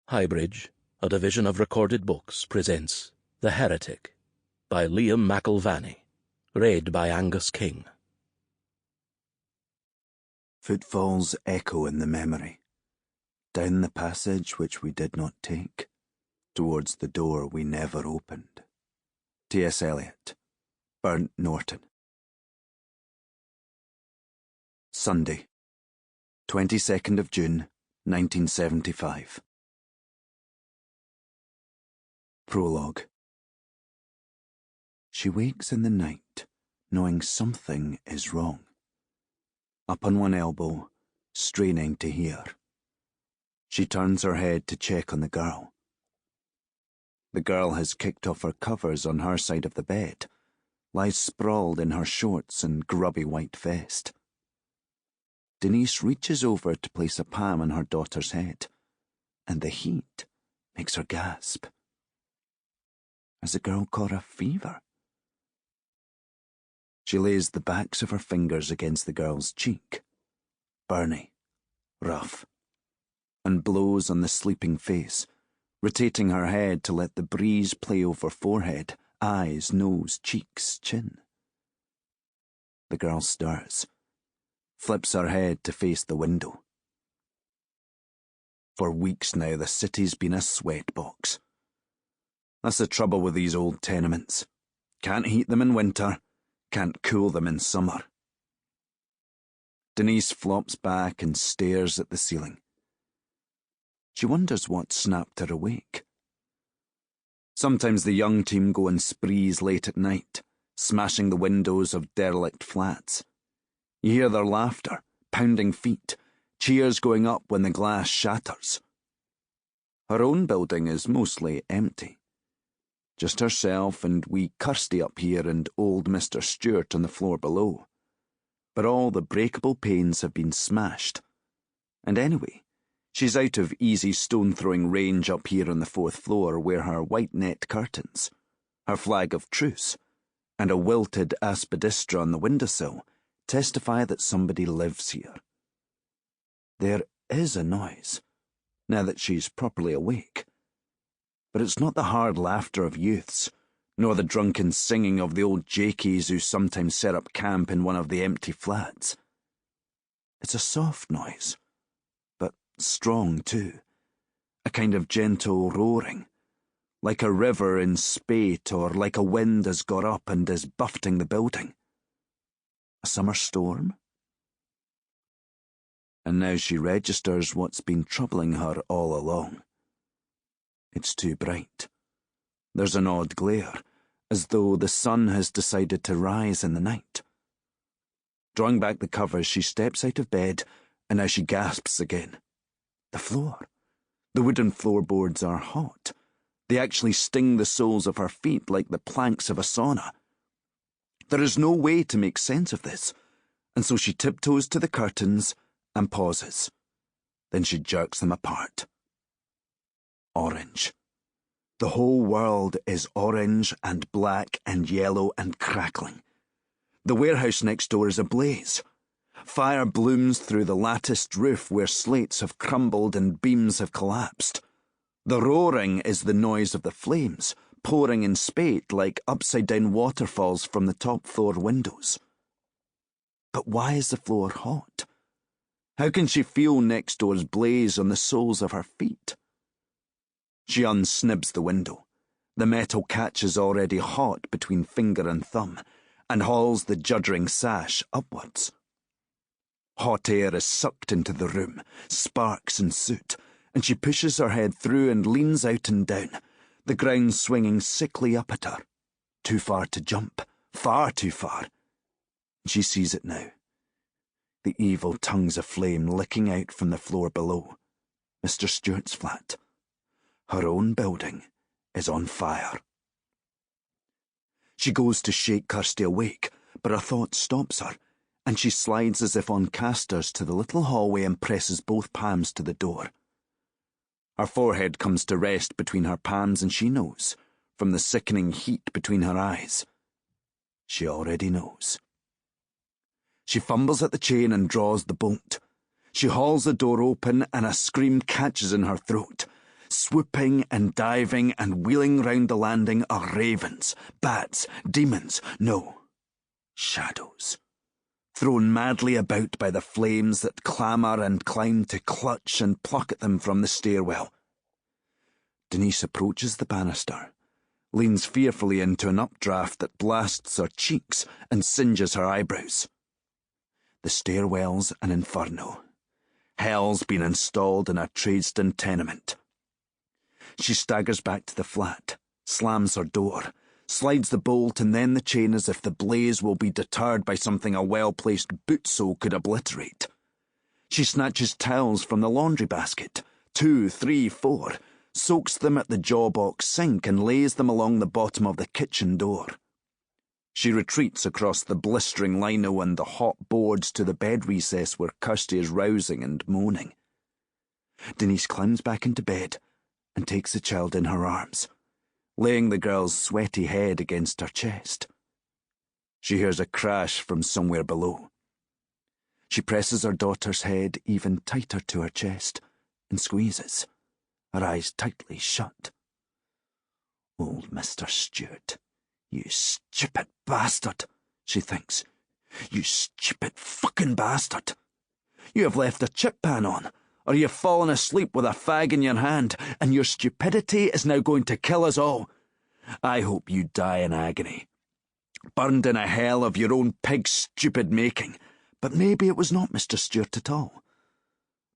HighBridge, a division of Recorded Books, presents The Heretic by Liam McIlvanney, read by Angus King. Footfalls echo in the memory, down the passage which we did not take, towards the door we never opened. T.S. Eliot, Burnt Norton. Sunday, 22nd of June, 1975. Prologue. She wakes in the night, knowing something is wrong. Up on one elbow, straining to hear. She turns her head to check on the girl. The girl has kicked off her covers on her side of the bed, lies sprawled in her shorts and grubby white vest. Denise reaches over to place a palm on her daughter's head, and the heat makes her gasp. Has the girl caught a fever? She lays the backs of her fingers against the girl's cheek, burny, rough, and blows on the sleeping face, rotating her head to let the breeze play over forehead, eyes, nose, cheeks, chin. The girl stirs, flips her head to face the window. For weeks now the city's been a sweatbox. That's the trouble with these old tenements. Can't heat them in winter, can't cool them in summer. Denise flops back and stares at the ceiling. She wonders what snapped her awake. Sometimes the young team go on sprees late at night, smashing the windows of derelict flats. You hear their laughter, pounding feet, cheers going up when the glass shatters. Her own building is mostly empty. Just herself and wee Kirsty up here and old Mr. Stewart on the floor below. But all the breakable panes have been smashed. And anyway, she's out of easy stone-throwing range up here on the fourth floor where her white net curtains, her flag of truce, and a wilted aspidistra on the windowsill testify that somebody lives here. There is a noise, now that she's properly awake. But it's not the hard laughter of youths, nor the drunken singing of the old jakies who sometimes set up camp in one of the empty flats. It's a soft noise, but strong too, a kind of gentle roaring, like a river in spate or like a wind has got up and is buffeting the building. A summer storm? And now she registers what's been troubling her all along. It's too bright. There's an odd glare, as though the sun has decided to rise in the night. Drawing back the covers, she steps out of bed, and now she gasps again. The floor. The wooden floorboards are hot. They actually sting the soles of her feet like the planks of a sauna. There is no way to make sense of this, and so she tiptoes to the curtains and pauses. Then she jerks them apart. Orange. The whole world is orange and black and yellow and crackling. The warehouse next door is ablaze. Fire blooms through the latticed roof where slates have crumbled and beams have collapsed. The roaring is the noise of the flames, pouring in spate like upside-down waterfalls from the top-floor windows. But why is the floor hot? How can she feel next door's blaze on the soles of her feet? She unsnibs the window. The metal catches already hot between finger and thumb, and hauls the juddering sash upwards. Hot air is sucked into the room, sparks and soot, and she pushes her head through and leans out and down, the ground swinging sickly up at her. Too far to jump, far too far. She sees it now. The evil tongues of flame licking out from the floor below. Mr. Stewart's flat. Her own building is on fire. She goes to shake Kirsty awake, but a thought stops her, and she slides as if on casters to the little hallway and presses both palms to the door. Her forehead comes to rest between her palms, and she knows, from the sickening heat between her eyes. She already knows. She fumbles at the chain and draws the bolt. She hauls the door open, and a scream catches in her throat. Swooping and diving and wheeling round the landing are ravens, bats, demons, no, shadows, thrown madly about by the flames that clamour and climb to clutch and pluck at them from the stairwell. Denise approaches the banister, leans fearfully into an updraft that blasts her cheeks and singes her eyebrows. The stairwell's an inferno. Hell's been installed in a Tradeston tenement. She staggers back to the flat, slams her door, slides the bolt and then the chain as if the blaze will be deterred by something a well-placed boot sole could obliterate. She snatches towels from the laundry basket, 2, 3, 4, soaks them at the jawbox sink and lays them along the bottom of the kitchen door. She retreats across the blistering lino and the hot boards to the bed recess where Kirsty is rousing and moaning. Denise climbs back into bed and takes the child in her arms, laying the girl's sweaty head against her chest. She hears a crash from somewhere below. She presses her daughter's head even tighter to her chest and squeezes, her eyes tightly shut. Old Mr. Stewart. You stupid bastard, she thinks. You stupid fucking bastard. You have left a chip pan on, or you have fallen asleep with a fag in your hand, and your stupidity is now going to kill us all. I hope you die in agony, burned in a hell of your own pig-stupid making. But maybe it was not Mr. Stewart at all.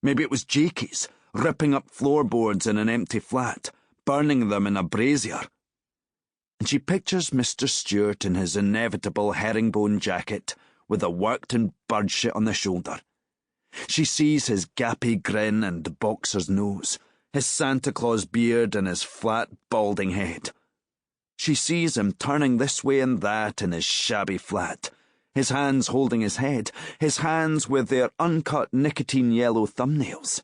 Maybe it was Jakey's, ripping up floorboards in an empty flat, burning them in a brazier. And she pictures Mr. Stewart in his inevitable herringbone jacket with a worked-in bird shit on the shoulder. She sees his gappy grin and boxer's nose, his Santa Claus beard and his flat, balding head. She sees him turning this way and that in his shabby flat, his hands holding his head, his hands with their uncut nicotine-yellow thumbnails.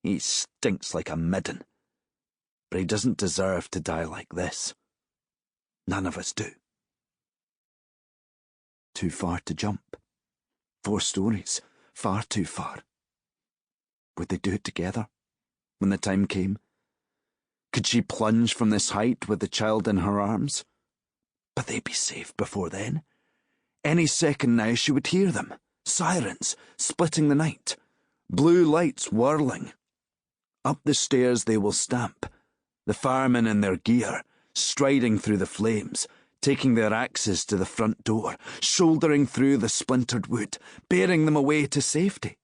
He stinks like a midden, but he doesn't deserve to die like this. None of us do. Too far to jump. 4 stories. Far too far. Would they do it together, when the time came? Could she plunge from this height with the child in her arms? But they'd be safe before then. Any second now she would hear them. Sirens, splitting the night. Blue lights whirling. Up the stairs they will stamp, the firemen in their gear, striding through the flames, taking their axes to the front door, shouldering through the splintered wood, bearing them away to safety.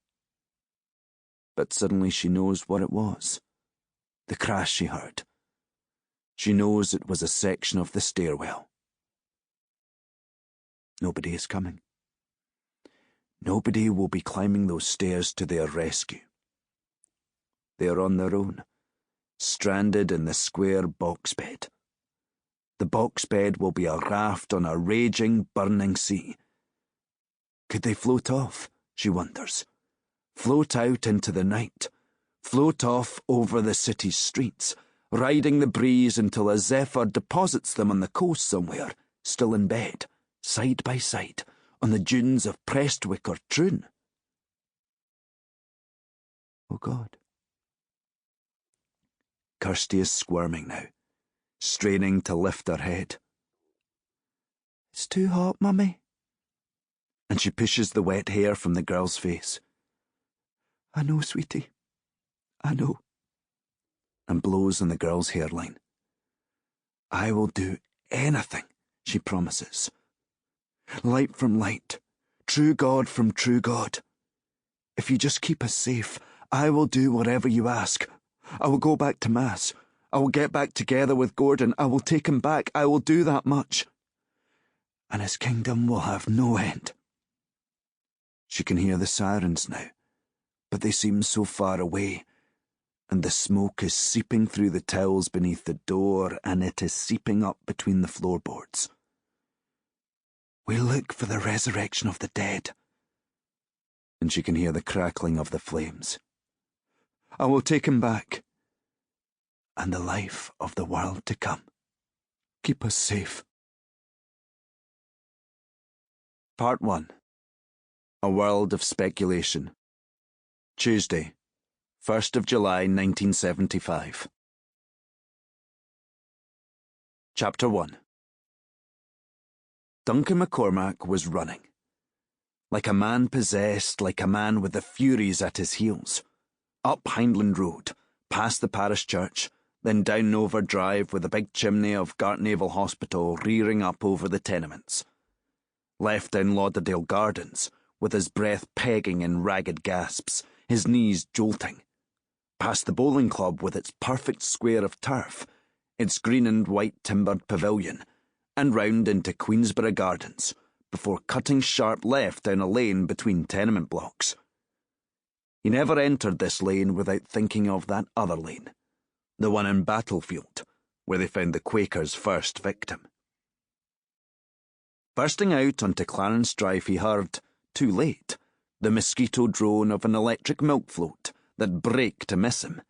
But suddenly she knows what it was. The crash she heard. She knows it was a section of the stairwell. Nobody is coming. Nobody will be climbing those stairs to their rescue. They are on their own, stranded in the square box bed. The box bed will be a raft on a raging, burning sea. Could they float off, she wonders? Float out into the night, float off over the city's streets, riding the breeze until a zephyr deposits them on the coast somewhere, still in bed, side by side, on the dunes of Prestwick or Troon. Oh God. Kirsty is squirming now, straining to lift her head. It's too hot, Mummy. And she pushes the wet hair from the girl's face. I know, sweetie. I know. And blows on the girl's hairline. I will do anything, she promises. Light from light, true God from true God. If you just keep us safe, I will do whatever you ask. I will go back to Mass. I will get back together with Gordon. I will take him back. I will do that much. And his kingdom will have no end. She can hear the sirens now, but they seem so far away, and the smoke is seeping through the tiles beneath the door, and it is seeping up between the floorboards. We look for the resurrection of the dead. And she can hear the crackling of the flames. I will take him back. And the life of the world to come. Keep us safe. Part 1. A World of Speculation. Tuesday, 1st of July 1975. Chapter 1. Duncan McCormack was running. Like a man possessed, like a man with the Furies at his heels. Up Hindland Road, past the parish church, then down Over Drive with the big chimney of Gartnavel Hospital rearing up over the tenements. Left down Lauderdale Gardens, with his breath pegging in ragged gasps, his knees jolting. Past the bowling club with its perfect square of turf, its green and white timbered pavilion, and round into Queensborough Gardens, before cutting sharp left down a lane between tenement blocks. He never entered this lane without thinking of that other lane, the one in Battlefield, where they found the Quaker's first victim. Bursting out onto Clarence Drive, he heard, too late, the mosquito drone of an electric milk float that braked to miss him,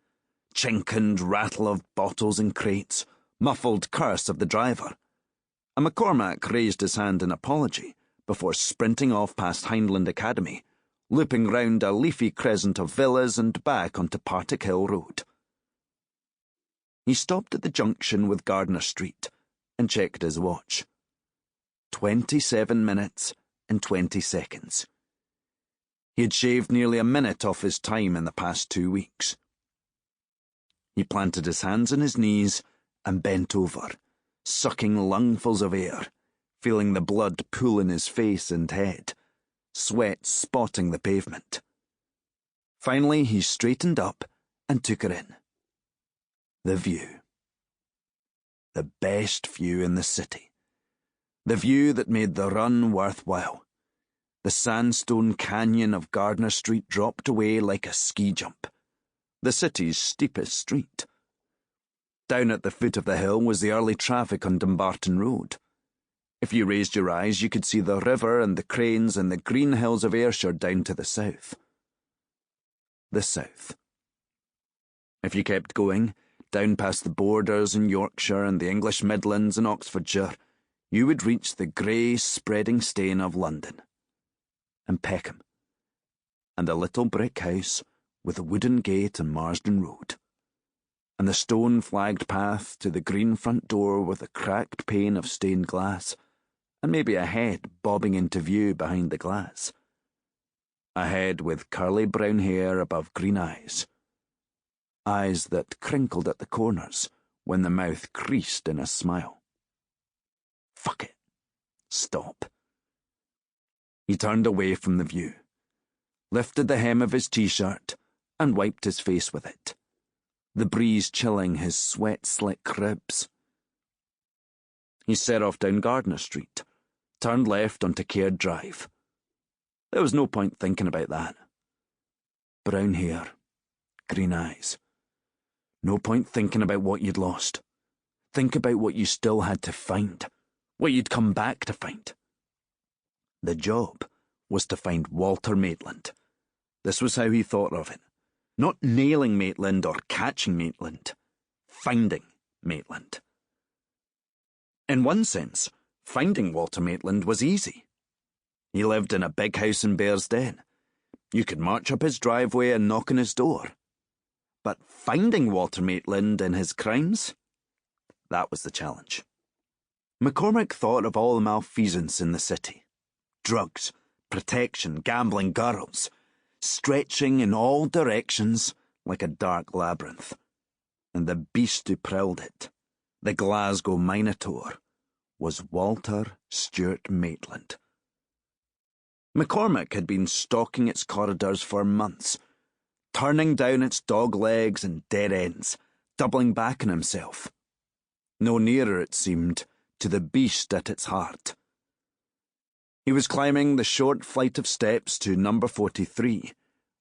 chink and rattle of bottles and crates, muffled curse of the driver. And McCormack raised his hand in apology before sprinting off past Hindland Academy, looping round a leafy crescent of villas and back onto Partick Hill Road. He stopped at the junction with Gardner Street and checked his watch. 27 minutes and 20 seconds. He had shaved nearly a minute off his time in the past 2 weeks. He planted his hands on his knees and bent over, sucking lungfuls of air, feeling the blood pool in his face and head, sweat spotting the pavement. Finally, he straightened up and took her in. The view. The best view in the city. The view that made the run worthwhile. The sandstone canyon of Gardner Street dropped away like a ski jump. The city's steepest street. Down at the foot of the hill was the early traffic on Dumbarton Road. If you raised your eyes, you could see the river and the cranes and the green hills of Ayrshire down to the south. The south. If you kept going, down past the borders in Yorkshire and the English Midlands and Oxfordshire, you would reach the grey, spreading stain of London. And Peckham. And the little brick house with a wooden gate on Marsden Road. And the stone-flagged path to the green front door with a cracked pane of stained glass, and maybe a head bobbing into view behind the glass. A head with curly brown hair above green eyes. Eyes that crinkled at the corners when the mouth creased in a smile. Fuck it. Stop. He turned away from the view, lifted the hem of his t-shirt, and wiped his face with it, the breeze chilling his sweat-slick ribs. He set off down Gardner Street, turned left onto Caird Drive. There was no point thinking about that. Brown hair, green eyes. No point thinking about what you'd lost. Think about what you still had to find, what you'd come back to find. The job was to find Walter Maitland. This was how he thought of it. Not nailing Maitland or catching Maitland. Finding Maitland. In one sense, finding Walter Maitland was easy. He lived in a big house in Bear's Den. You could march up his driveway and knock on his door. But finding Walter Maitland and his crimes? That was the challenge. McCormack thought of all the malfeasance in the city. Drugs, protection, gambling, girls, stretching in all directions like a dark labyrinth. And the beast who prowled it, the Glasgow Minotaur, was Walter Stewart Maitland. McCormack had been stalking its corridors for months, turning down its dog legs and dead ends, doubling back on himself. No nearer, it seemed, to the beast at its heart. He was climbing the short flight of steps to number 43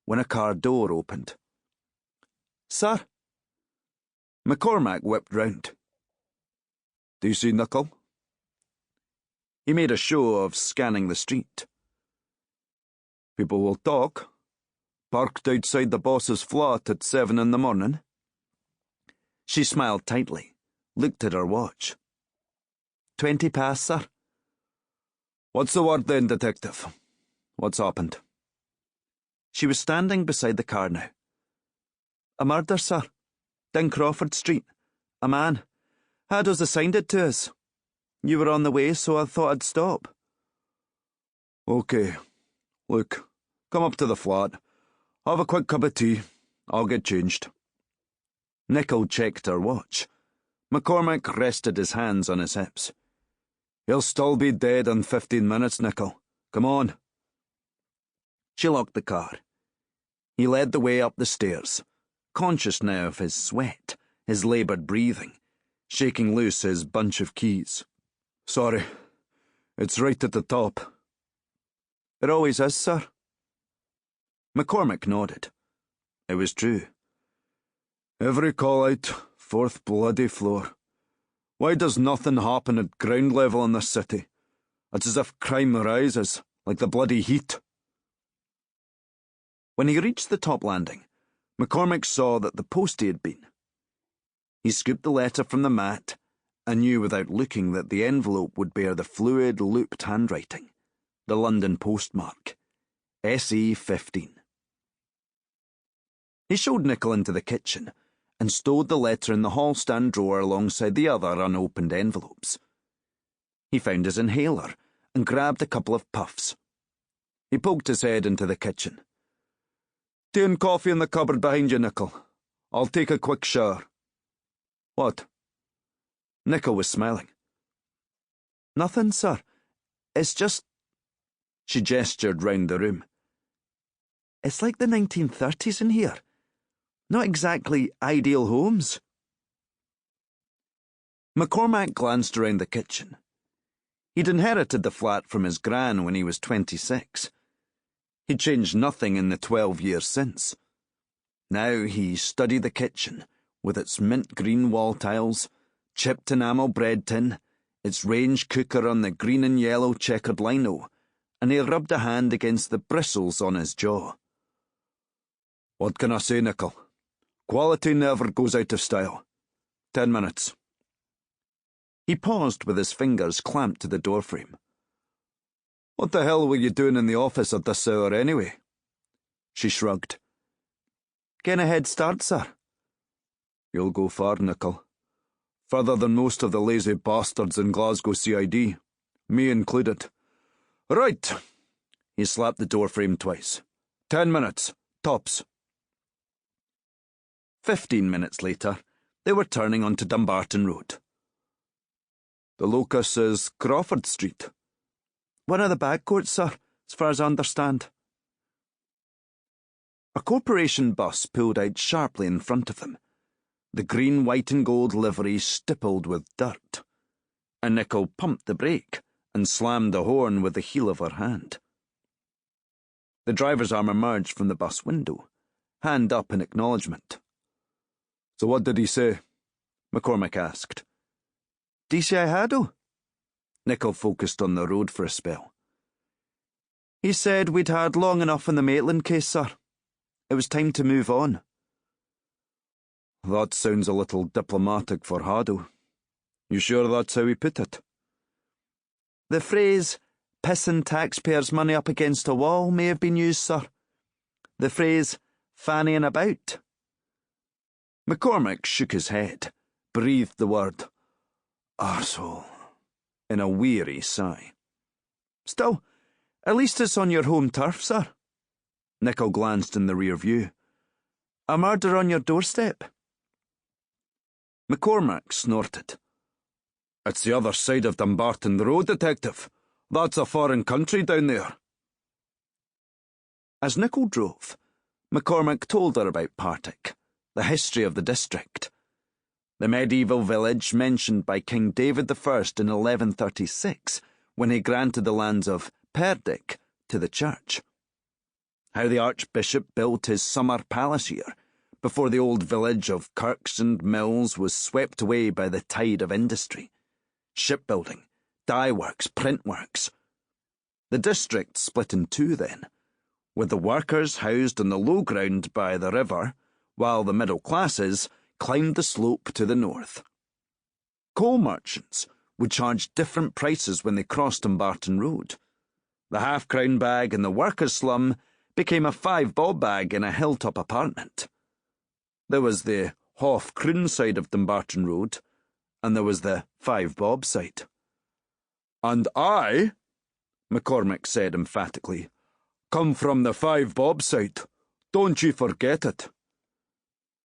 when a car door opened. "Sir?" McCormack whipped round. "Do you see Knuckle?" He made a show of scanning the street. "People will talk. Parked outside the boss's flat at 7 in the morning." She smiled tightly, looked at her watch. 20 past, sir." "What's the word then, detective? What's happened?" She was standing beside the car now. A murder, sir. Down Crawford Street. A man. Haddo's assigned it to us. You were on the way, so I thought I'd stop. OK. Look, come up to the flat. Have a quick cup of tea. I'll get changed. Nicol checked her watch. McCormack rested his hands on his hips. He'll still be dead in 15 minutes, Nicol. Come on. She locked the car. He led the way up the stairs, conscious now of his sweat, his laboured breathing, shaking loose his bunch of keys. Sorry. It's right at the top. It always is, sir. McCormack nodded. It was true. Every call-out, fourth bloody floor. Why does nothing happen at ground level in this city? It's as if crime rises, like the bloody heat. When he reached the top landing, McCormack saw that the post he had been. He scooped the letter from the mat and knew without looking that the envelope would bear the fluid, looped handwriting, the London postmark, SE 15. He showed Nicol into the kitchen and stowed the letter in the hall-stand drawer alongside the other unopened envelopes. He found his inhaler and grabbed a couple of puffs. He poked his head into the kitchen. Tea and coffee in the cupboard behind you, Nicol. I'll take a quick shower. What? Nicol was smiling. Nothing, sir. It's just... She gestured round the room. It's like the 1930s in here. Not exactly ideal homes. McCormack glanced around the kitchen. He'd inherited the flat from his gran when he was 26. He'd changed nothing in the 12 years since. Now he studied the kitchen, with its mint green wall tiles, chipped enamel bread tin, its range cooker on the green and yellow checkered lino, and he rubbed a hand against the bristles on his jaw. What can I say, Nicol? Quality never goes out of style. 10 minutes. He paused with his fingers clamped to the doorframe. What the hell were you doing in the office at this hour anyway? She shrugged. Getting a head start, sir. You'll go far, Nicol. Further than most of the lazy bastards in Glasgow CID. Me included. Right. He slapped the doorframe twice. 10 minutes. Tops. 15 minutes later, they were turning onto Dumbarton Road. The locus is Crawford Street. One of the back courts, sir, as far as I understand. A corporation bus pulled out sharply in front of them, the green, white and gold livery stippled with dirt. And Nicol pumped the brake and slammed the horn with the heel of her hand. The driver's arm emerged from the bus window, hand up in acknowledgement. So what did he say? McCormack asked. DCI Haddo? Nicol focused on the road for a spell. He said we'd had long enough in the Maitland case, sir. It was time to move on. That sounds a little diplomatic for Haddo. You sure that's how he put it? The phrase, pissing taxpayers' money up against a wall, may have been used, sir. The phrase, fannying about. McCormack shook his head, breathed the word, arsehole, in a weary sigh. Still, at least it's on your home turf, sir. Nicol glanced in the rear view. A murder on your doorstep. McCormack snorted. It's the other side of Dumbarton Road, Detective. That's a foreign country down there. As Nicol drove, McCormack told her about Partick, the history of the district. The medieval village mentioned by King David I in 1136, when he granted the lands of Heretic to the church. How the Archbishop built his summer palace here, before the old village of Kirks and Mills was swept away by the tide of industry. Shipbuilding, dye works, print works. The district split in two then, with the workers housed on the low ground by the river, while the middle classes climbed the slope to the north. Coal merchants would charge different prices when they crossed Dumbarton Road. The half-crown bag in the workers' slum became a 5-bob bag in a hilltop apartment. There was the Hoff Croon side of Dumbarton Road, and there was the 5 Bob side. And I, McCormack said emphatically, come from the 5 Bob side. Don't you forget it.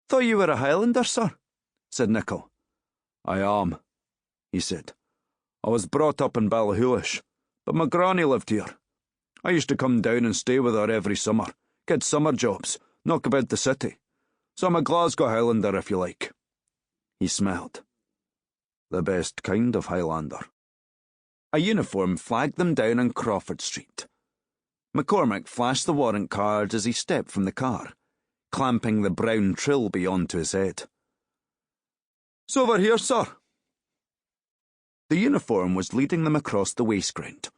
Thought you were a Highlander, sir, said Nichol. I am, he said. I was brought up in Ballyhoolish, but my granny lived here. I used to come down and stay with her every summer, get summer jobs, knock about the city. So I'm a Glasgow Highlander, if you like. He smiled. The best kind of Highlander. A uniform flagged them down on Crawford Street. McCormack flashed the warrant card as he stepped from the car, clamping the brown trilby onto his head. "It's over here, sir." The uniform was leading them across the waste ground,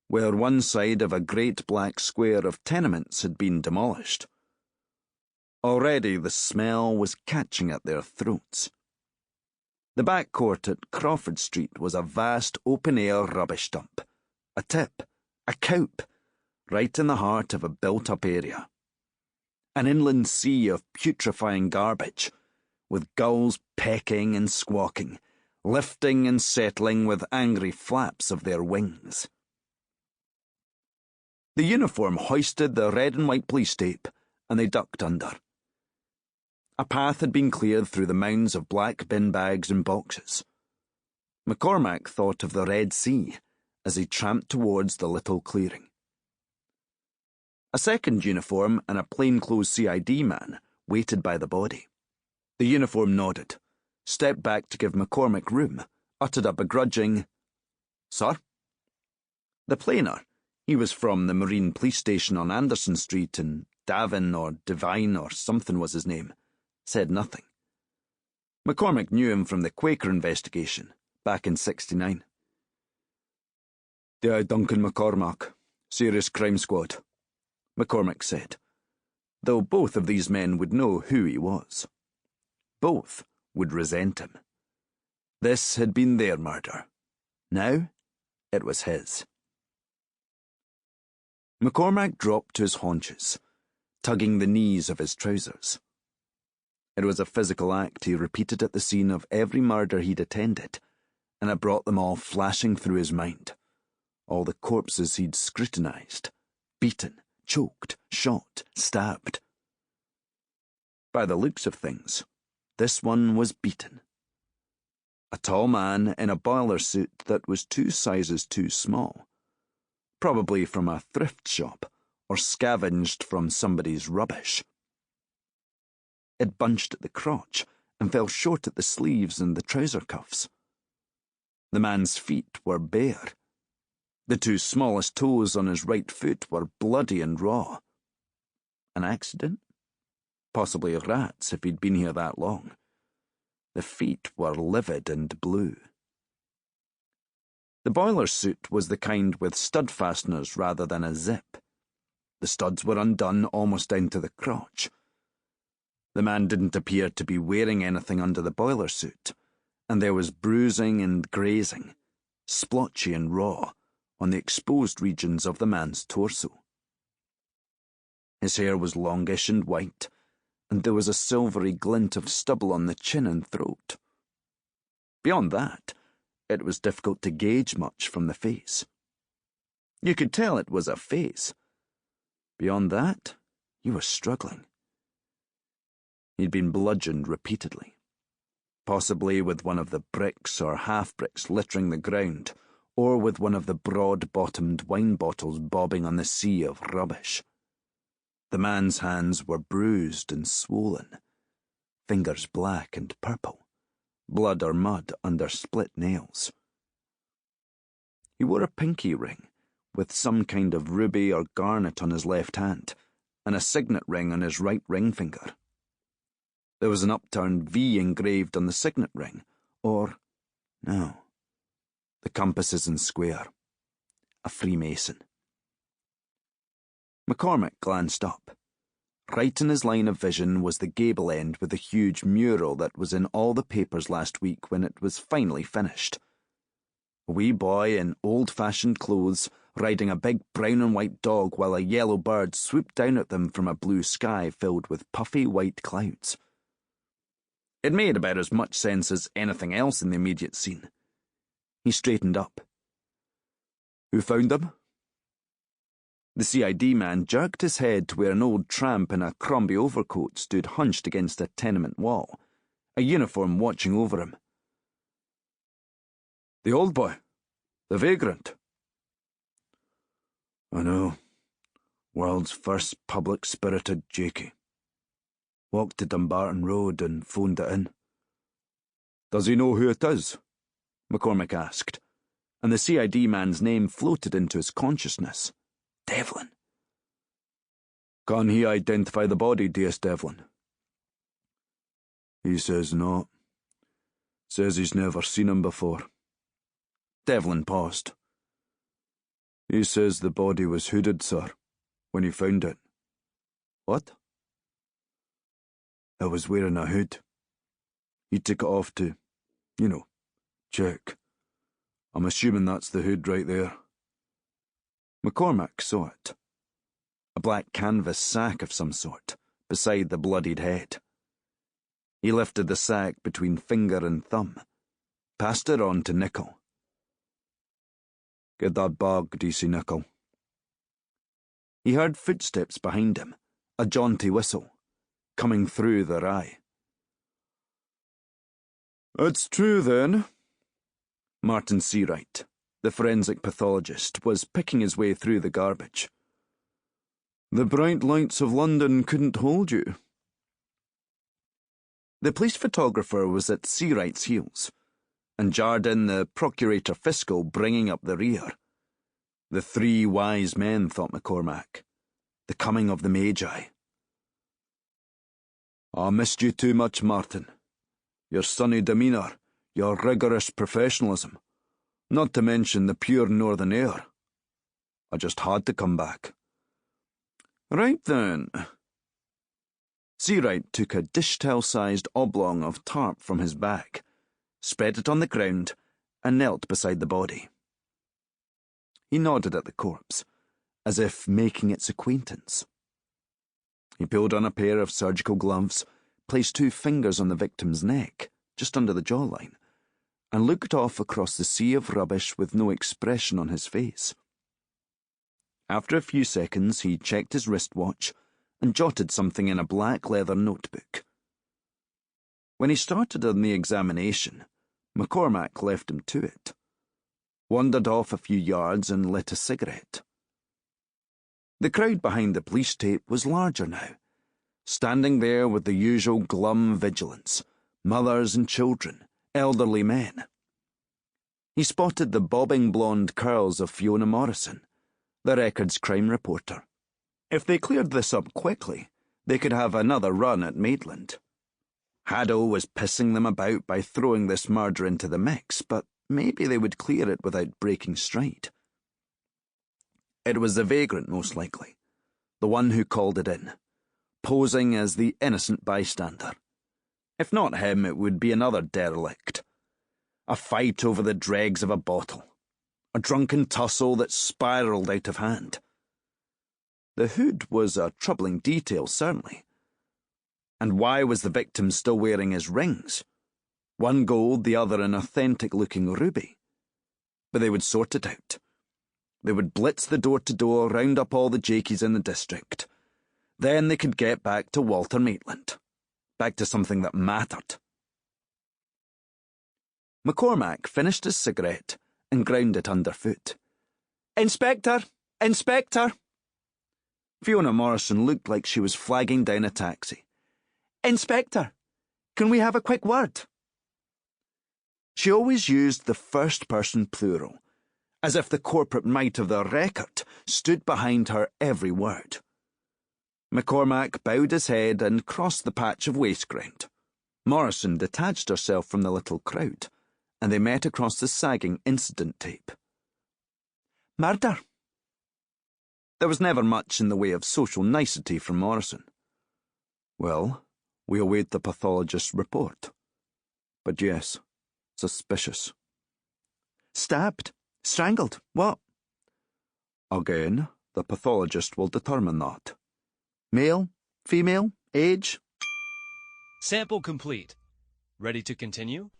where one side of a great black square of tenements had been demolished. Already the smell was catching at their throats. The back court at Crawford Street was a vast open-air rubbish dump, a tip, a coupe, right in the heart of a built-up area. An inland sea of putrefying garbage, with gulls pecking and squawking, lifting and settling with angry flaps of their wings. The uniform hoisted the red and white police tape, and they ducked under. A path had been cleared through the mounds of black bin bags and boxes. McCormack thought of the Red Sea as he tramped towards the little clearing. A second uniform and a plainclothes CID man waited by the body. The uniform nodded, stepped back to give McCormack room, uttered a begrudging, "Sir?" The plainer, he was from the Marine Police Station on Anderson Street, and Davin or Devine or something was his name, said nothing. McCormack knew him from the Quaker investigation, back in '69. "Duncan McCormack, Serious Crime Squad," McCormack said, though both of these men would know who he was. Both would resent him. This had been their murder. Now it was his. McCormack dropped to his haunches, tugging the knees of his trousers. It was a physical act he repeated at the scene of every murder he'd attended, and it brought them all flashing through his mind. All the corpses he'd scrutinized, beaten, choked, shot, stabbed. By the looks of things, this one was beaten. A tall man in a boiler suit that was 2 sizes too small, probably from a thrift shop or scavenged from somebody's rubbish. It bunched at the crotch and fell short at the sleeves and the trouser cuffs. The man's feet were bare. The 2 smallest toes on his right foot were bloody and raw. An accident? Possibly rats if he'd been here that long. The feet were livid and blue. The boiler suit was the kind with stud fasteners rather than a zip. The studs were undone almost down to the crotch. The man didn't appear to be wearing anything under the boiler suit, and there was bruising and grazing, splotchy and raw, on the exposed regions of the man's torso. His hair was longish and white, and there was a silvery glint of stubble on the chin and throat. Beyond that, it was difficult to gauge much from the face. You could tell it was a face. Beyond that, he was struggling. He'd been bludgeoned repeatedly, possibly with one of the bricks or half-bricks littering the ground, or with one of the broad-bottomed wine bottles bobbing on the sea of rubbish. The man's hands were bruised and swollen, fingers black and purple, blood or mud under split nails. He wore a pinky ring, with some kind of ruby or garnet on his left hand, and a signet ring on his right ring finger. There was an upturned V engraved on the signet ring, or, no, the compass isn't square. A Freemason. McCormack glanced up. Right in his line of vision was the gable end with the huge mural that was in all the papers last week when it was finally finished. A wee boy in old-fashioned clothes riding a big brown and white dog while a yellow bird swooped down at them from a blue sky filled with puffy white clouds. It made about as much sense as anything else in the immediate scene. He straightened up. Who found them? The CID man jerked his head to where an old tramp in a Crombie overcoat stood hunched against a tenement wall, a uniform watching over him. The old boy. The vagrant. I know. World's first public-spirited Jakey. Walked to Dumbarton Road and phoned it in. Does he know who it is? McCormack asked, and the CID man's name floated into his consciousness. Devlin. Can he identify the body, DS Devlin? He says not. Says he's never seen him before. Devlin paused. He says the body was hooded, sir, when he found it. What? It was wearing a hood. He took it off to, check. I'm assuming that's the hood right there. McCormack saw it. A black canvas sack of some sort, beside the bloodied head. He lifted the sack between finger and thumb, passed it on to Nickel. Get that bag, DC Nickel. He heard footsteps behind him, a jaunty whistle, coming through the rye. It's true, then. Martin Seawright, the forensic pathologist, was picking his way through the garbage. The bright lights of London couldn't hold you. The police photographer was at Seawright's heels, and Jardine, the procurator fiscal, bringing up the rear. The three wise men, thought McCormack. The coming of the Magi. I missed you too much, Martin. Your sunny demeanour, your rigorous professionalism, not to mention the pure northern air. I just had to come back. Right then. Seawright took a dish-towel-sized oblong of tarp from his bag, spread it on the ground, and knelt beside the body. He nodded at the corpse, as if making its acquaintance. He pulled on a pair of surgical gloves, placed 2 fingers on the victim's neck, just under the jawline, and looked off across the sea of rubbish with no expression on his face. After a few seconds, he checked his wristwatch and jotted something in a black leather notebook. When he started on the examination, McCormack left him to it, wandered off a few yards and lit a cigarette. The crowd behind the police tape was larger now, standing there with the usual glum vigilance, mothers and children, elderly men. He spotted the bobbing blonde curls of Fiona Morrison, the Record's crime reporter. If they cleared this up quickly, they could have another run at Maitland. Haddo was pissing them about by throwing this murder into the mix, but maybe they would clear it without breaking stride. It was the vagrant, most likely, the one who called it in, posing as the innocent bystander. If not him, it would be another derelict. A fight over the dregs of a bottle. A drunken tussle that spiralled out of hand. The hood was a troubling detail, certainly. And why was the victim still wearing his rings? One gold, the other an authentic-looking ruby. But they would sort it out. They would blitz the door-to-door, round up all the Jakies in the district. Then they could get back to Walter Maitland. Back to something that mattered. McCormack finished his cigarette and ground it underfoot. Inspector! Inspector! Fiona Morrison looked like she was flagging down a taxi. Inspector! Can we have a quick word? She always used the first-person plural, as if the corporate might of the Record stood behind her every word. McCormack bowed his head and crossed the patch of waste ground. Morrison detached herself from the little crowd, and they met across the sagging incident tape. Murder. There was never much in the way of social nicety from Morrison. Well, we await the pathologist's report. But yes, suspicious. Stabbed? Strangled? What? Again, the pathologist will determine that. Male? Female? Age? Sample complete. Ready to continue?